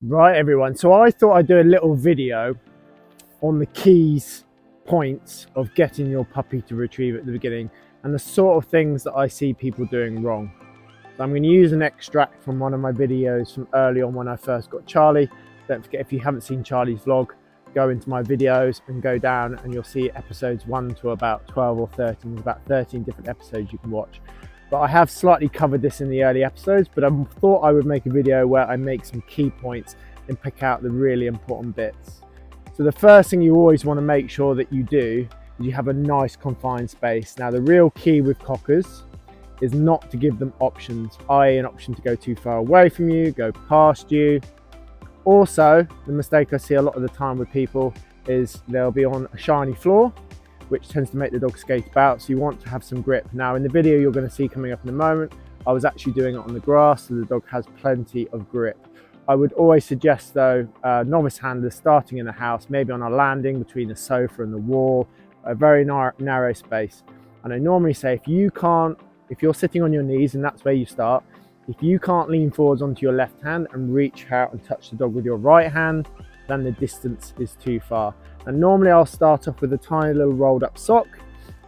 Right, everyone. So I thought I'd do a little video on the keys points of getting your puppy to retrieve at the beginning and the sort of things that I see people doing wrong. So I'm going to use an extract from one of my videos from early on when I first got Charlie. Don't forget, if you haven't seen Charlie's vlog, go into my videos and go down and you'll see episodes 1 to about 12 or 13. There's about 13 different episodes you can watch. But I have slightly covered this in the early episodes, but I thought I would make a video where I make some key points and pick out the really important bits. So the first thing you always want to make sure that you do is you have a nice confined space. Now the real key with cockers is not to give them options, i.e. an option to go too far away from you, go past you. Also, the mistake I see a lot of the time with people is they'll be on a shiny floor, which tends to make the dog skate about, so you want to have some grip. Now in the video you're going to see coming up in a moment, I was actually doing it on the grass, so the dog has plenty of grip. I would always suggest though, novice handlers starting in the house, maybe on a landing between the sofa and the wall, a very narrow space. And I normally say if you're sitting on your knees and that's where you start, if you can't lean forwards onto your left hand and reach out and touch the dog with your right hand, then the distance is too far. And normally I'll start off with a tiny little rolled up sock,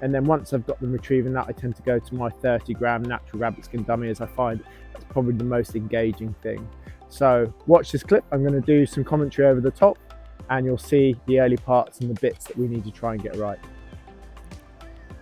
and then once I've got them retrieving that, I tend to go to my 30-gram natural rabbit skin dummy, as I find that's probably the most engaging thing. So watch this clip. I'm going to do some commentary over the top and you'll see the early parts and the bits that we need to try and get right.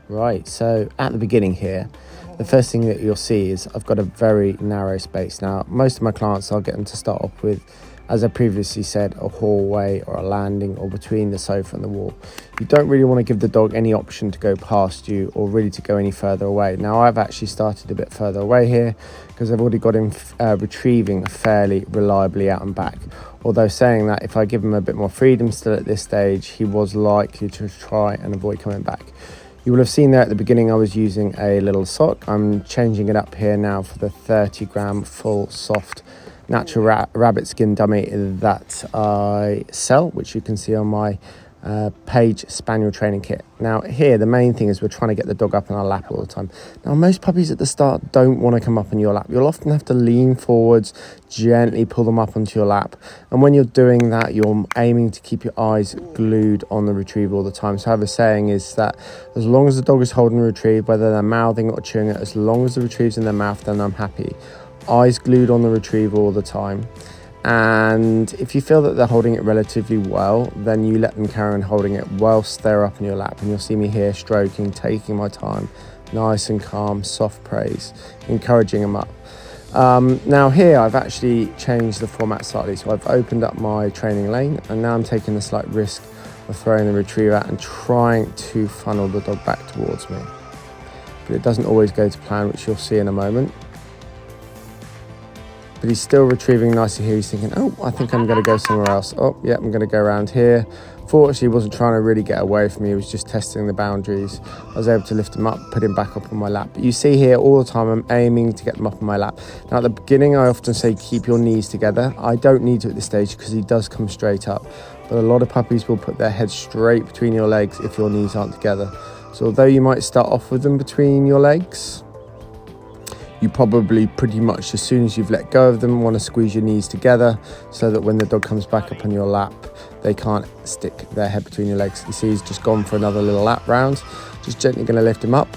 Right, so at the beginning here, the first thing that you'll see is I've got a very narrow space. Now, most of my clients, I'll get them to start off with, as I previously said, a hallway or a landing or between the sofa and the wall. You don't really want to give the dog any option to go past you or really to go any further away. Now, I've actually started a bit further away here because I've already got him retrieving fairly reliably out and back. Although saying that, if I give him a bit more freedom still at this stage, he was likely to try and avoid coming back. You will have seen there at the beginning I was using a little sock. I'm changing it up here now for the 30-gram full soft natural rabbit skin dummy that I sell, which you can see on my Page Spaniel training kit. Now here the main thing is we're trying to get the dog up on our lap all the time. Now most puppies at the start don't want to come up on your lap. You'll often have to lean forwards, gently pull them up onto your lap, and when you're doing that you're aiming to keep your eyes glued on the retriever all the time. So I have a saying is that as long as the dog is holding the retrieve, whether they're mouthing or chewing it, as long as the retrieve's in their mouth, then I'm happy. Eyes glued on the retriever all the time. And if you feel that they're holding it relatively well, then you let them carry on holding it whilst they're up in your lap. And you'll see me here stroking, taking my time, nice and calm, soft praise, encouraging them up. Now here I've actually changed the format slightly. So I've opened up my training lane and now I'm taking the slight risk of throwing the retriever out and trying to funnel the dog back towards me. But it doesn't always go to plan, which you'll see in a moment. But he's still retrieving nicely here. He's thinking, oh, I think I'm going to go somewhere else. Oh, yeah, I'm going to go around here. Fortunately, he wasn't trying to really get away from me. He was just testing the boundaries. I was able to lift him up, put him back up on my lap. But you see here all the time, I'm aiming to get them up on my lap. Now, at the beginning, I often say keep your knees together. I don't need to at this stage because he does come straight up. But a lot of puppies will put their head straight between your legs if your knees aren't together. So although you might start off with them between your legs, you probably pretty much, as soon as you've let go of them, want to squeeze your knees together so that when the dog comes back up on your lap, they can't stick their head between your legs. You see he's just gone for another little lap round. Just gently going to lift him up.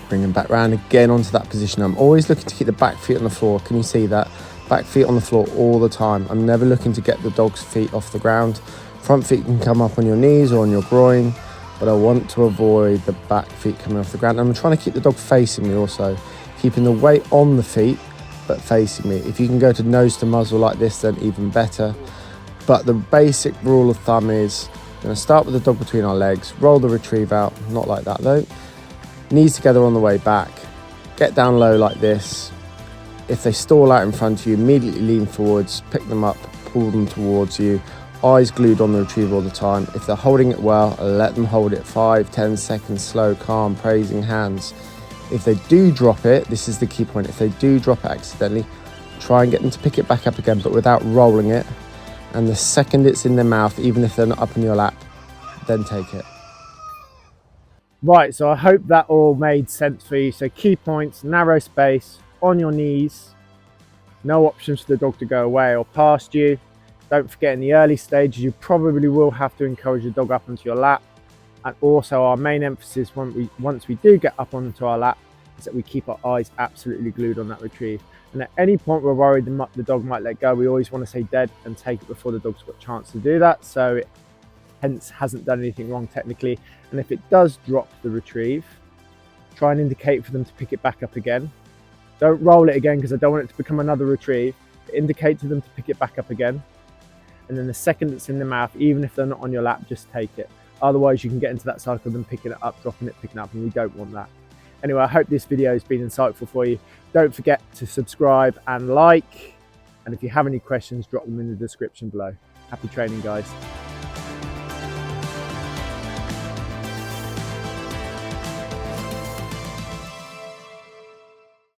Bring him back round again onto that position. I'm always looking to keep the back feet on the floor. Can you see that? Back feet on the floor all the time. I'm never looking to get the dog's feet off the ground. Front feet can come up on your knees or on your groin, but I want to avoid the back feet coming off the ground. I'm trying to keep the dog facing me also, keeping the weight on the feet, but facing me. If you can go to nose to muzzle like this, then even better. But the basic rule of thumb is, I'm going to start with the dog between our legs, roll the retrieve out, not like that though. Knees together on the way back, get down low like this. If they stall out in front of you, immediately lean forwards, pick them up, pull them towards you. Eyes glued on the retriever all the time. If they're holding it well, let them hold it 5-10 seconds, slow, calm, praising hands. If they do drop it, this is the key point, if they do drop it accidentally, try and get them to pick it back up again, but without rolling it. And the second it's in their mouth, even if they're not up in your lap, then take it. Right, so I hope that all made sense for you. So key points, narrow space, on your knees, no options for the dog to go away or past you. Don't forget, in the early stages, you probably will have to encourage the dog up onto your lap. And also our main emphasis once we do get up onto our lap is that we keep our eyes absolutely glued on that retrieve. And at any point we're worried the dog might let go, we always want to say dead and take it before the dog's got a chance to do that, so it hence hasn't done anything wrong technically. And if it does drop the retrieve, try and indicate for them to pick it back up again. Don't roll it again, because I don't want it to become another retrieve. Indicate to them to pick it back up again. And then the second it's in the mouth, even if they're not on your lap, just take it. Otherwise you can get into that cycle of them picking it up, dropping it, picking it up, and we don't want that. Anyway, I hope this video has been insightful for you. Don't forget to subscribe and like. And if you have any questions, drop them in the description below. Happy training, guys.